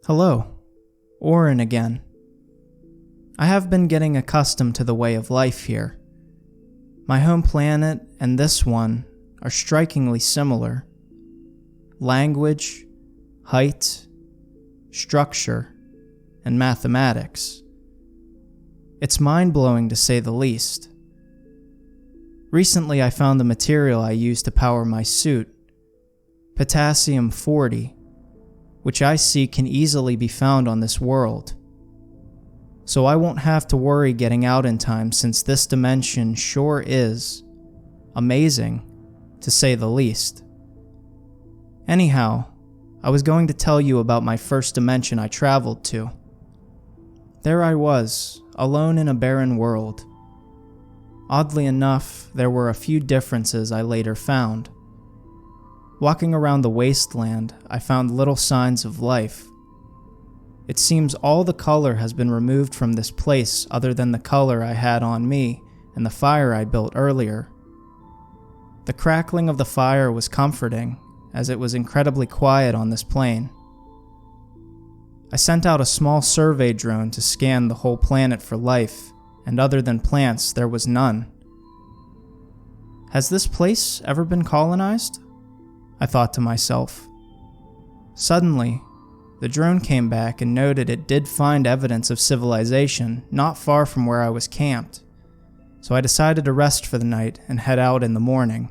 Hello, Auren again. I have been getting accustomed to the way of life here. My home planet and this one are strikingly similar. Language, height, structure, and mathematics. It's mind-blowing to say the least. Recently I found the material I use to power my suit, potassium-40, which I see can easily be found on this world. So I won't have to worry getting out in time, since this dimension sure is amazing, to say the least. Anyhow, I was going to tell you about my first dimension I traveled to. There I was, alone in a barren world. Oddly enough, there were a few differences I later found. Walking around the wasteland, I found little signs of life. It seems all the color has been removed from this place other than the color I had on me and the fire I built earlier. The crackling of the fire was comforting, as it was incredibly quiet on this plane. I sent out a small survey drone to scan the whole planet for life, and other than plants, there was none. Has this place ever been colonized? I thought to myself. Suddenly, the drone came back and noted it did find evidence of civilization not far from where I was camped, so I decided to rest for the night and head out in the morning.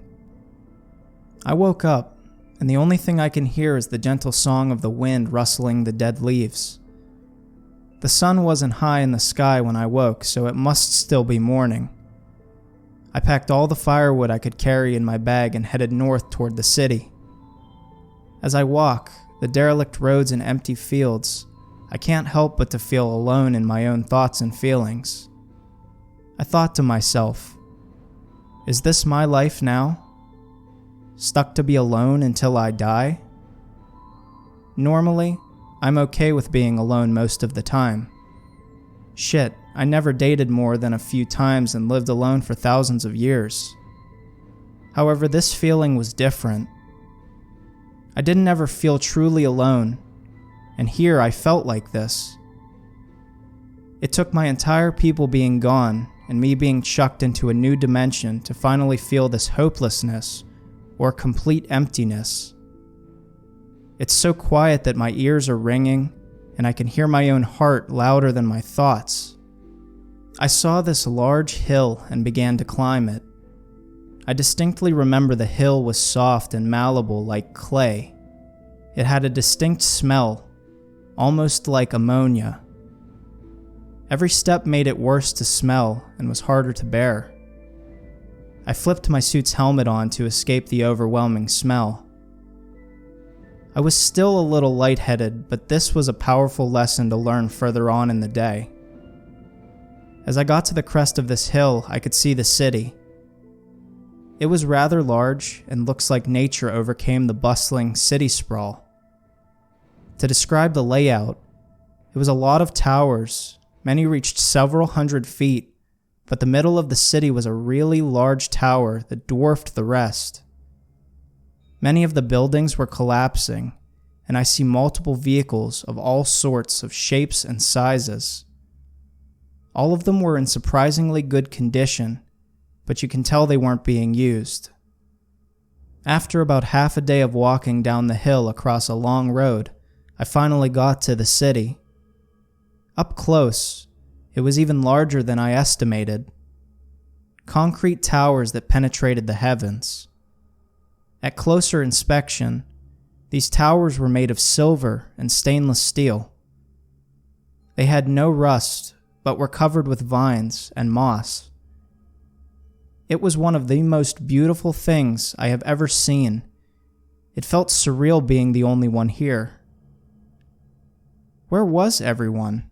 I woke up, and the only thing I can hear is the gentle song of the wind rustling the dead leaves. The sun wasn't high in the sky when I woke, so it must still be morning. I packed all the firewood I could carry in my bag and headed north toward the city. As I walk, the derelict roads and empty fields, I can't help but to feel alone in my own thoughts and feelings. I thought to myself, is this my life now? Stuck to be alone until I die? Normally, I'm okay with being alone most of the time. Shit, I never dated more than a few times and lived alone for thousands of years. However, this feeling was different. I didn't ever feel truly alone, and here I felt like this. It took my entire people being gone and me being chucked into a new dimension to finally feel this hopelessness or complete emptiness. It's so quiet that my ears are ringing, and I can hear my own heart louder than my thoughts. I saw this large hill and began to climb it. I distinctly remember the hill was soft and malleable like clay. It had a distinct smell, almost like ammonia. Every step made it worse to smell and was harder to bear. I flipped my suit's helmet on to escape the overwhelming smell. I was still a little lightheaded, but this was a powerful lesson to learn further on in the day. As I got to the crest of this hill, I could see the city. It was rather large and looks like nature overcame the bustling city sprawl. To describe the layout, it was a lot of towers. Many reached several hundred feet, but the middle of the city was a really large tower that dwarfed the rest. Many of the buildings were collapsing, and I see multiple vehicles of all sorts of shapes and sizes. All of them were in surprisingly good condition, but you can tell they weren't being used. After about half a day of walking down the hill across a long road, I finally got to the city. Up close, it was even larger than I estimated. Concrete towers that penetrated the heavens. At closer inspection, these towers were made of silver and stainless steel. They had no rust, but were covered with vines and moss. It was one of the most beautiful things I have ever seen. It felt surreal being the only one here. Where was everyone?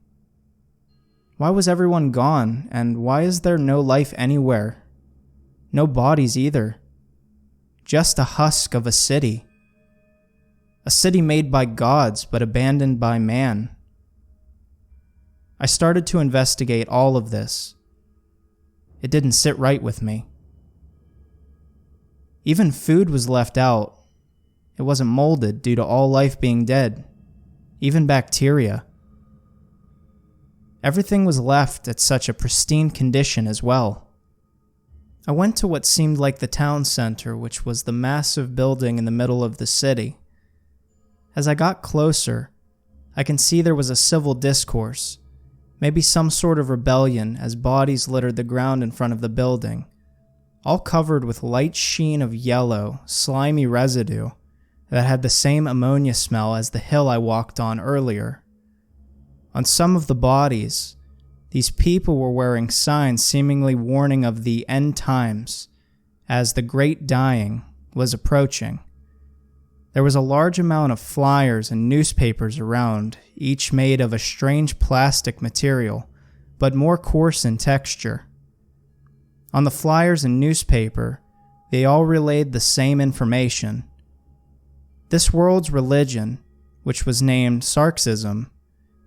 Why was everyone gone, and why is there no life anywhere? No bodies either. Just a husk of a city. A city made by gods but abandoned by man. I started to investigate all of this. It didn't sit right with me. Even food was left out. It wasn't molded due to all life being dead. even bacteria. Everything was left at such a pristine condition as well. I went to what seemed like the town center, which was the massive building in the middle of the city. As I got closer, I can see there was a civil discourse, maybe some sort of rebellion, as bodies littered the ground in front of the building, all covered with light sheen of yellow, slimy residue that had the same ammonia smell as the hill I walked on earlier. On some of the bodies, these people were wearing signs seemingly warning of the end times, as the Great Dying was approaching. There was a large amount of flyers and newspapers around, each made of a strange plastic material, but more coarse in texture. On the flyers and newspaper, they all relayed the same information. This world's religion, which was named Sarxism,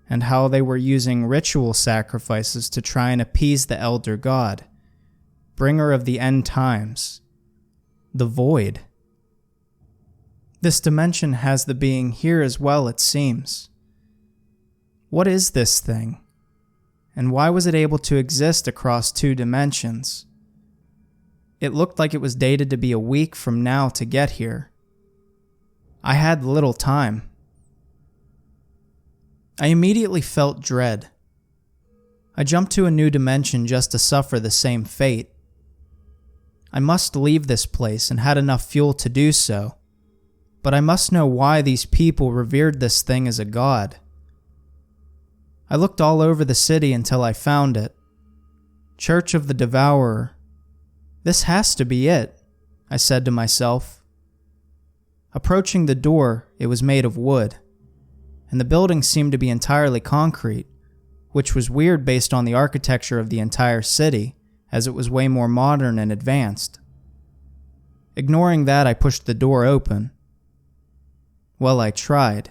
and how they were using ritual sacrifices to try and appease the elder god, bringer of the end times, the void. This dimension has the being here as well, it seems. What is this thing? And why was it able to exist across 2 dimensions? It looked like it was dated to be a week from now to get here. I had little time. I immediately felt dread. I jumped to a new dimension just to suffer the same fate. I must leave this place and had enough fuel to do so, but I must know why these people revered this thing as a god. I looked all over the city until I found it. Church of the Devourer. This has to be it, I said to myself. Approaching the door, it was made of wood, and the building seemed to be entirely concrete, which was weird based on the architecture of the entire city, as it was way more modern and advanced. Ignoring that, I pushed the door open. Well, I tried.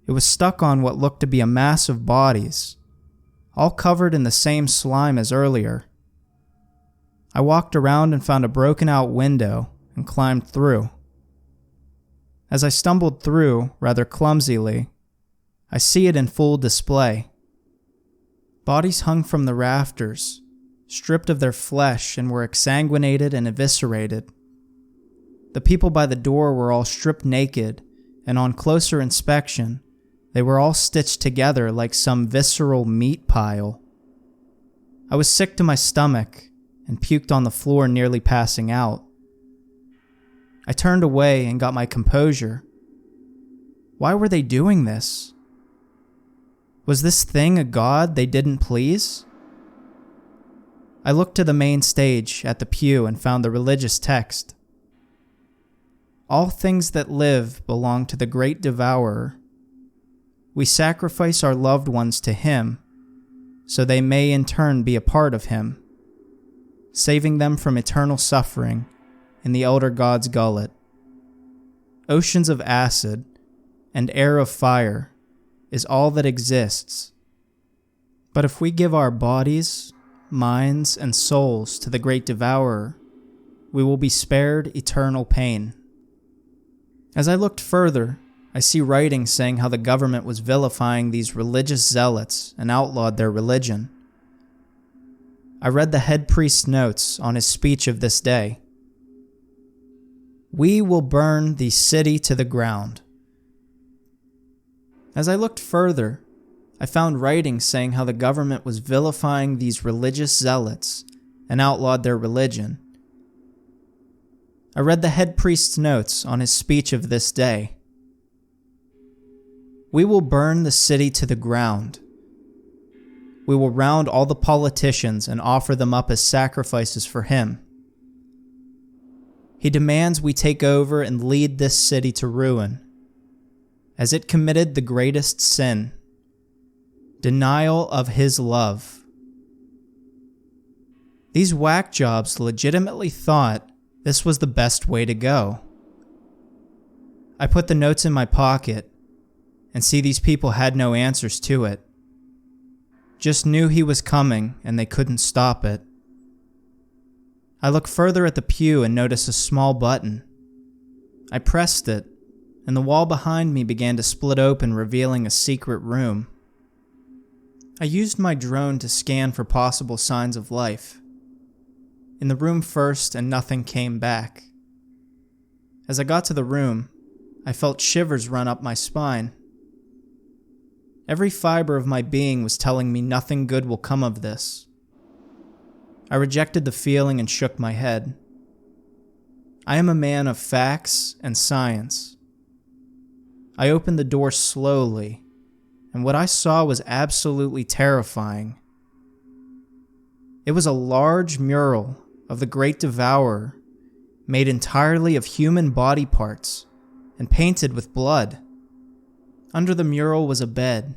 It was stuck on what looked to be a mass of bodies, all covered in the same slime as earlier. I walked around and found a broken-out window and climbed through. As I stumbled through, rather clumsily, I see it in full display. Bodies hung from the rafters, stripped of their flesh, and were exsanguinated and eviscerated. The people by the door were all stripped naked, and on closer inspection, they were all stitched together like some visceral meat pile. I was sick to my stomach and puked on the floor, nearly passing out. I turned away and got my composure. Why were they doing this? Was this thing a god they didn't please? I looked to the main stage at the pew and found the religious text. All things that live belong to the great Devourer. We sacrifice our loved ones to him, so they may in turn be a part of him, saving them from eternal suffering in the elder god's gullet. Oceans of acid and air of fire is all that exists. But if we give our bodies, minds, and souls to the great Devourer, we will be spared eternal pain. As I looked further, I see writing saying how the government was vilifying these religious zealots and outlawed their religion. I read the head priest's notes on his speech of this day. We will burn the city to the ground. As I looked further, I found writing saying how the government was vilifying these religious zealots and outlawed their religion. I read the head priest's notes on his speech of this day. We will burn the city to the ground. We will round all the politicians and offer them up as sacrifices for him. He demands we take over and lead this city to ruin, as it committed the greatest sin, denial of his love. These whack jobs legitimately thought this was the best way to go. I put the notes in my pocket and see these people had no answers to it. Just knew he was coming and they couldn't stop it. I look further at the pew and notice a small button. I pressed it, and the wall behind me began to split open, revealing a secret room. I used my drone to scan for possible signs of life. In the room first, and nothing came back. As I got to the room, I felt shivers run up my spine. Every fiber of my being was telling me nothing good will come of this. I rejected the feeling and shook my head. I am a man of facts and science. I opened the door slowly, and what I saw was absolutely terrifying. It was a large mural of the great Devourer, made entirely of human body parts and painted with blood. Under the mural was a bed,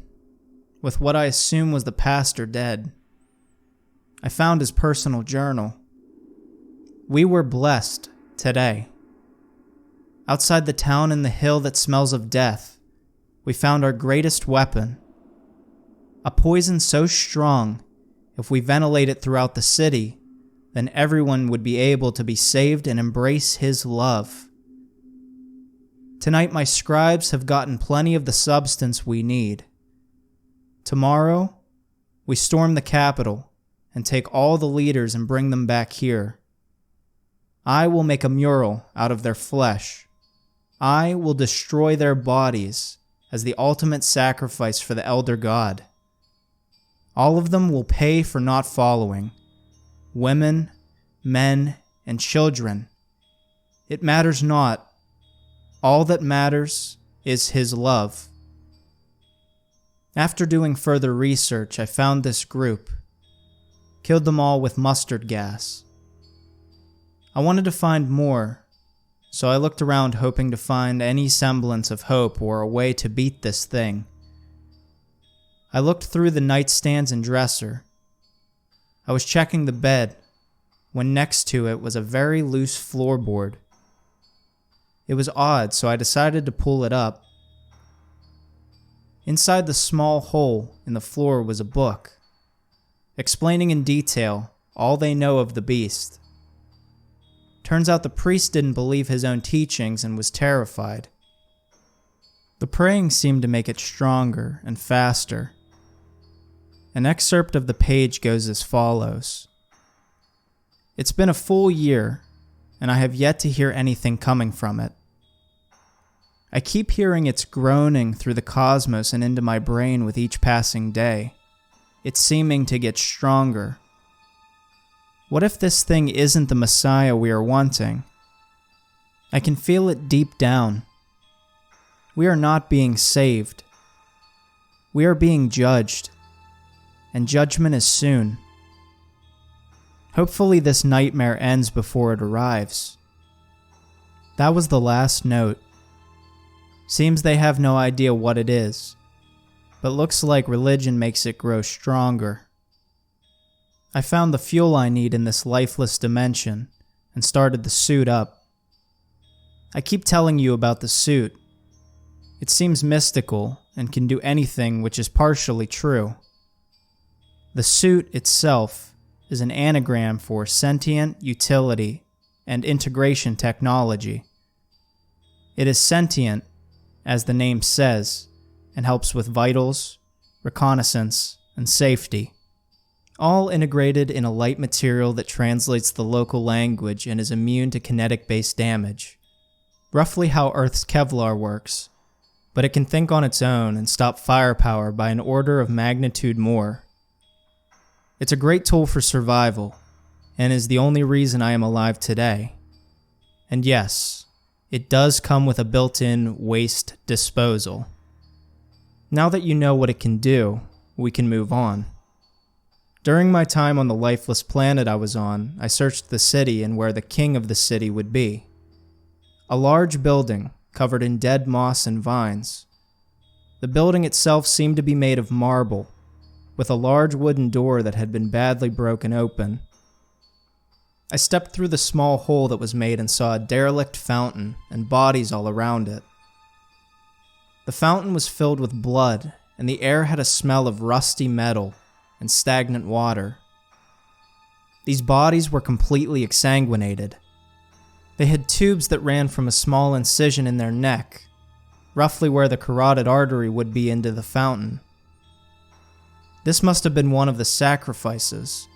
with what I assume was the pastor dead. I found his personal journal. We were blessed today. Outside the town in the hill that smells of death, we found our greatest weapon. A poison so strong, if we ventilate it throughout the city, then everyone would be able to be saved and embrace his love. Tonight my scribes have gotten plenty of the substance we need. Tomorrow, we storm the capital and take all the leaders and bring them back here. I will make a mural out of their flesh. I will destroy their bodies as the ultimate sacrifice for the elder god. All of them will pay for not following. Women, men, and children. It matters not. All that matters is his love. After doing further research, I found this group. Killed them all with mustard gas. I wanted to find more, so I looked around hoping to find any semblance of hope or a way to beat this thing. I looked through the nightstands and dresser. I was checking the bed, when next to it was a very loose floorboard. It was odd, so I decided to pull it up. Inside the small hole in the floor was a book, explaining in detail all they know of the beast. Turns out the priest didn't believe his own teachings and was terrified. The praying seemed to make it stronger and faster. An excerpt of the page goes as follows. It's been a full year, and I have yet to hear anything coming from it. I keep hearing its groaning through the cosmos and into my brain with each passing day. It's seeming to get stronger. What if this thing isn't the Messiah we are wanting? I can feel it deep down. We are not being saved. We are being judged. And judgment is soon. Hopefully this nightmare ends before it arrives. That was the last note. Seems they have no idea what it is, but looks like religion makes it grow stronger. I found the fuel I need in this lifeless dimension and started the suit up. I keep telling you about the suit. It seems mystical and can do anything, which is partially true. The suit itself is an anagram for sentient, utility, and integration technology. It is sentient, as the name says, and helps with vitals, reconnaissance, and safety. All integrated in a light material that translates the local language and is immune to kinetic-based damage. Roughly how Earth's Kevlar works, but it can think on its own and stop firepower by an order of magnitude more. It's a great tool for survival, and is the only reason I am alive today. And yes, it does come with a built-in waste disposal. Now that you know what it can do, we can move on. During my time on the lifeless planet I was on, I searched the city and where the king of the city would be. A large building covered in dead moss and vines. The building itself seemed to be made of marble, with a large wooden door that had been badly broken open. I stepped through the small hole that was made and saw a derelict fountain and bodies all around it. The fountain was filled with blood, and the air had a smell of rusty metal and stagnant water. These bodies were completely exsanguinated. They had tubes that ran from a small incision in their neck roughly where the carotid artery would be into the fountain. This must have been one of the sacrifices.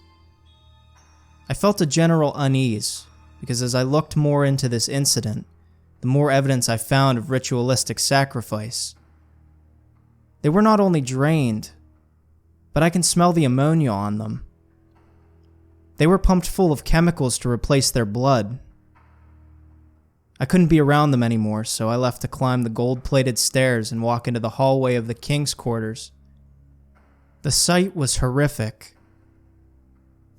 I felt a general unease, because as I looked more into this incident, the more evidence I found of ritualistic sacrifice. They were not only drained, but I can smell the ammonia on them. They were pumped full of chemicals to replace their blood. I couldn't be around them anymore, so I left to climb the gold-plated stairs and walk into the hallway of the king's quarters. The sight was horrific.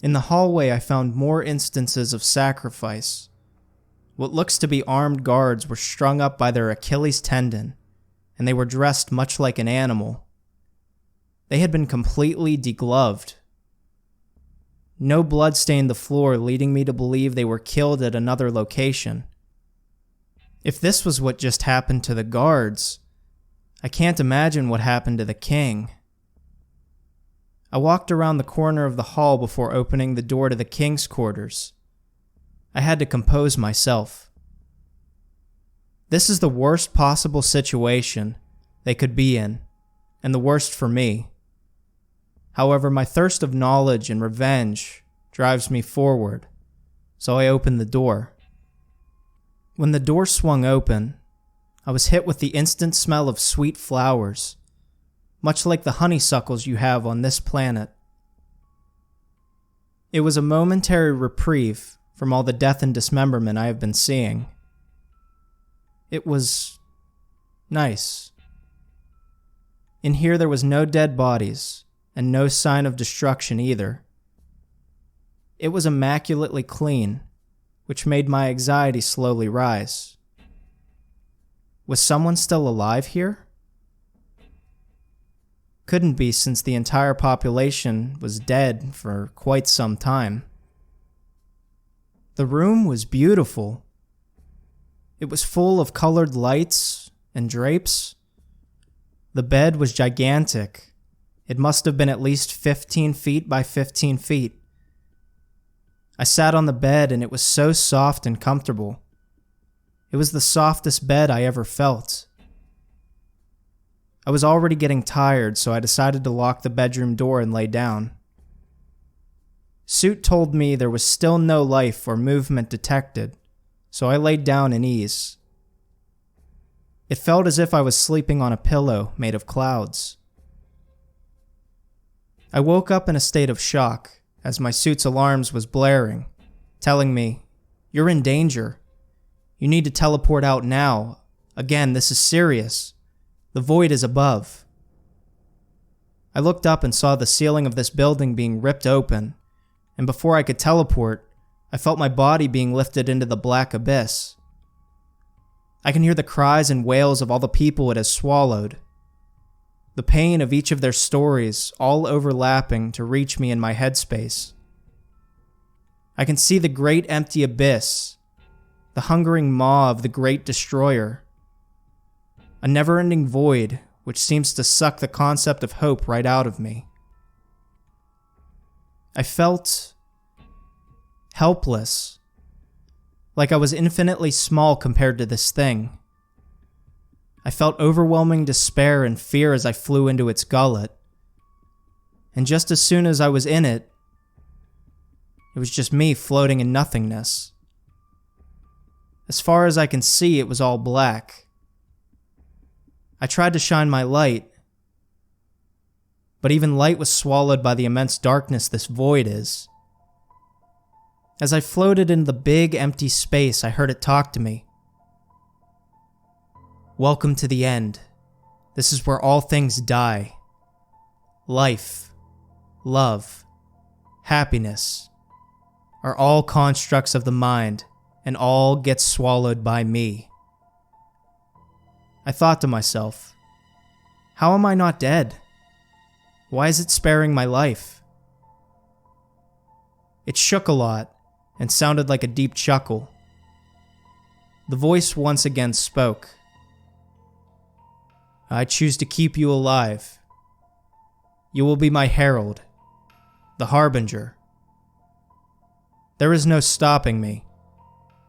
In the hallway, I found more instances of sacrifice. What looks to be armed guards were strung up by their Achilles tendon, and they were dressed much like an animal. They had been completely degloved. No blood stained the floor, leading me to believe they were killed at another location. If this was what just happened to the guards, I can't imagine what happened to the king. I walked around the corner of the hall before opening the door to the king's quarters. I had to compose myself. This is the worst possible situation they could be in, and the worst for me. However, my thirst of knowledge and revenge drives me forward, so I opened the door. When the door swung open, I was hit with the instant smell of sweet flowers, much like the honeysuckles you have on this planet. It was a momentary reprieve from all the death and dismemberment I have been seeing. It was nice. In here there was no dead bodies, and no sign of destruction either. It was immaculately clean, which made my anxiety slowly rise. Was someone still alive here? Couldn't be, since the entire population was dead for quite some time. The room was beautiful. It was full of colored lights and drapes. The bed was gigantic. It must have been at least 15 feet by 15 feet. I sat on the bed and it was so soft and comfortable. It was the softest bed I ever felt. I was already getting tired, so I decided to lock the bedroom door and lay down. Suit told me there was still no life or movement detected, so I laid down in ease. It felt as if I was sleeping on a pillow made of clouds. I woke up in a state of shock as my suit's alarms was blaring, telling me, "You're in danger. You need to teleport out now. Again, this is serious. The void is above." I looked up and saw the ceiling of this building being ripped open, and before I could teleport, I felt my body being lifted into the black abyss. I can hear the cries and wails of all the people it has swallowed. The pain of each of their stories all overlapping to reach me in my headspace. I can see the great empty abyss, the hungering maw of the great destroyer. A never-ending void which seems to suck the concept of hope right out of me. I felt helpless, like I was infinitely small compared to this thing. I felt overwhelming despair and fear as I flew into its gullet. And just as soon as I was in it, it was just me floating in nothingness. As far as I can see, it was all black. I tried to shine my light, but even light was swallowed by the immense darkness this void is. As I floated in the big empty space, I heard it talk to me. "Welcome to the end. This is where all things die. Life, love, happiness are all constructs of the mind, and all get swallowed by me." I thought to myself, how am I not dead? Why is it sparing my life? It shook a lot and sounded like a deep chuckle. The voice once again spoke. "I choose to keep you alive. You will be my herald, the harbinger. There is no stopping me.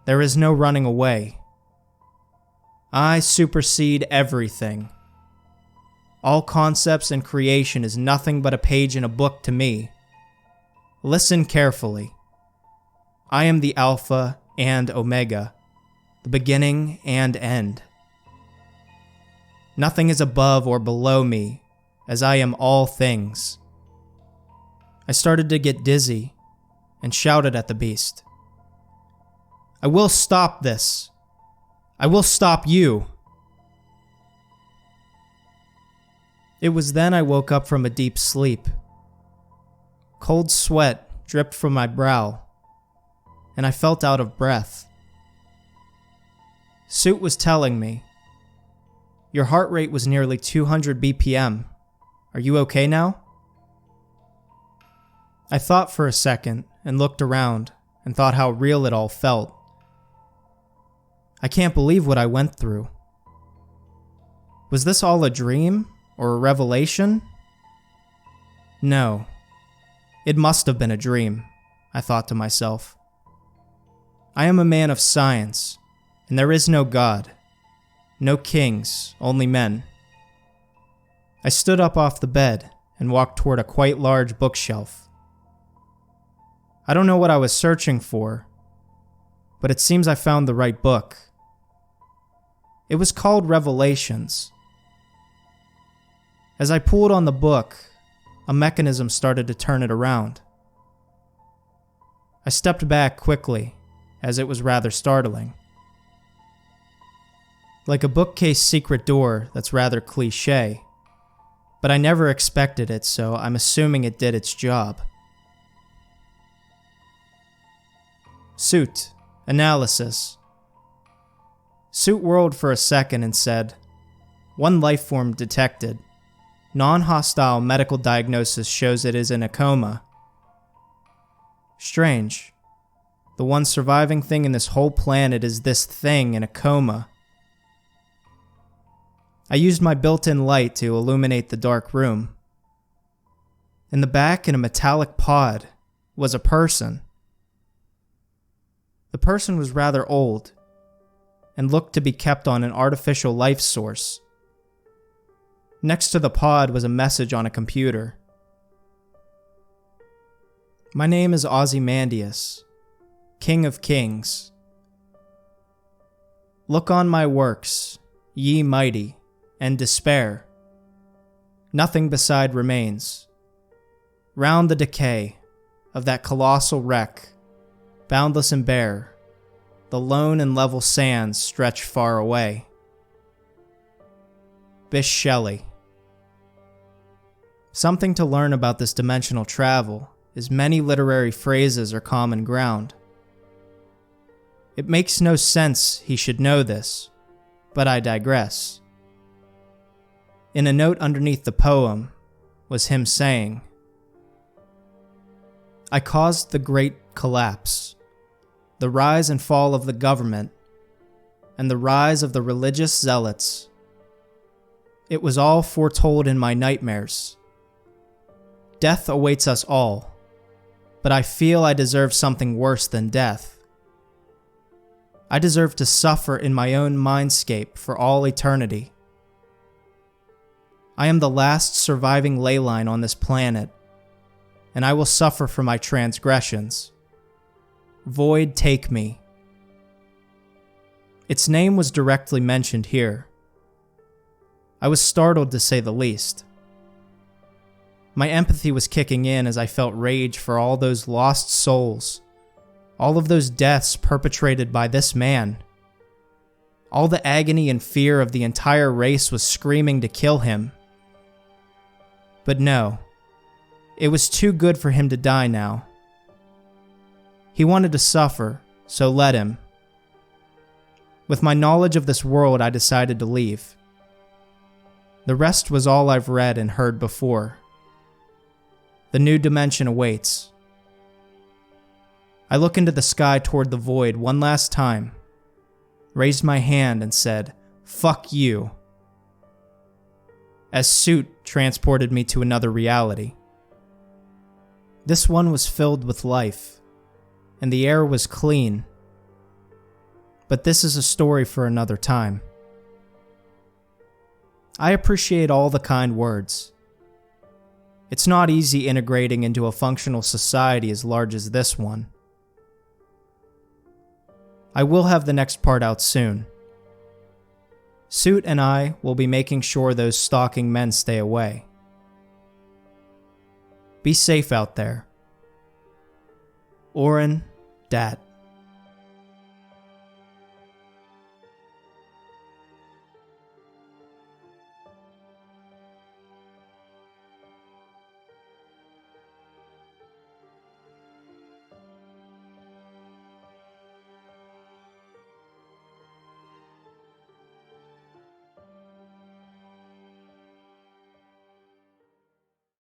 There is no running away. I supersede everything. All concepts and creation is nothing but a page in a book to me. Listen carefully. I am the Alpha and Omega, the beginning and end. Nothing is above or below me, as I am all things. I started to get dizzy and shouted at the beast. I will stop this. I will stop you. It was then I woke up from a deep sleep. Cold sweat dripped from my brow, and I felt out of breath. Suit was telling me, "Your heart rate was nearly 200 BPM. Are you okay now?" I thought for a second and looked around and thought how real it all felt. I can't believe what I went through. Was this all a dream or a revelation? No. It must have been a dream, I thought to myself. I am a man of science, and there is no God. No kings, only men. I stood up off the bed and walked toward a quite large bookshelf. I don't know what I was searching for, but it seems I found the right book. It was called Revelations. As I pulled on the book, a mechanism started to turn it around. I stepped back quickly, as it was rather startling. Like a bookcase secret door that's rather cliché, but I never expected it, so I'm assuming it did its job. Suit. Analysis. Suit whirled for a second and said, "One life form detected. Non-hostile medical diagnosis shows it is in a coma." Strange. The one surviving thing in this whole planet is this thing in a coma. I used my built-in light to illuminate the dark room. In the back, in a metallic pod, was a person. The person was rather old and looked to be kept on an artificial life source. Next to the pod was a message on a computer. "My name is Ozymandias, King of Kings. Look on my works, ye mighty, and despair. Nothing beside remains. Round the decay of that colossal wreck, boundless and bare, the lone and level sands stretch far away." Bish Shelley. Something to learn about this dimensional travel is many literary phrases are common ground. It makes no sense he should know this, but I digress. In a note underneath the poem was him saying, "I caused the great collapse, the rise and fall of the government, and the rise of the religious zealots. It was all foretold in my nightmares. Death awaits us all, but I feel I deserve something worse than death. I deserve to suffer in my own mindscape for all eternity. I am the last surviving ley line on this planet, and I will suffer for my transgressions. Void, take me." Its name was directly mentioned here. I was startled to say the least. My empathy was kicking in as I felt rage for all those lost souls, all of those deaths perpetrated by this man. All the agony and fear of the entire race was screaming to kill him. But no, it was too good for him to die now. He wanted to suffer, so let him. With my knowledge of this world, I decided to leave. The rest was all I've read and heard before. The new dimension awaits. I look into the sky toward the void one last time, raised my hand and said, "Fuck you," as Suit transported me to another reality. This one was filled with life, and the air was clean. But this is a story for another time. I appreciate all the kind words. It's not easy integrating into a functional society as large as this one. I will have the next part out soon. Suit and I will be making sure those stalking men stay away. Be safe out there. Auren, Dat.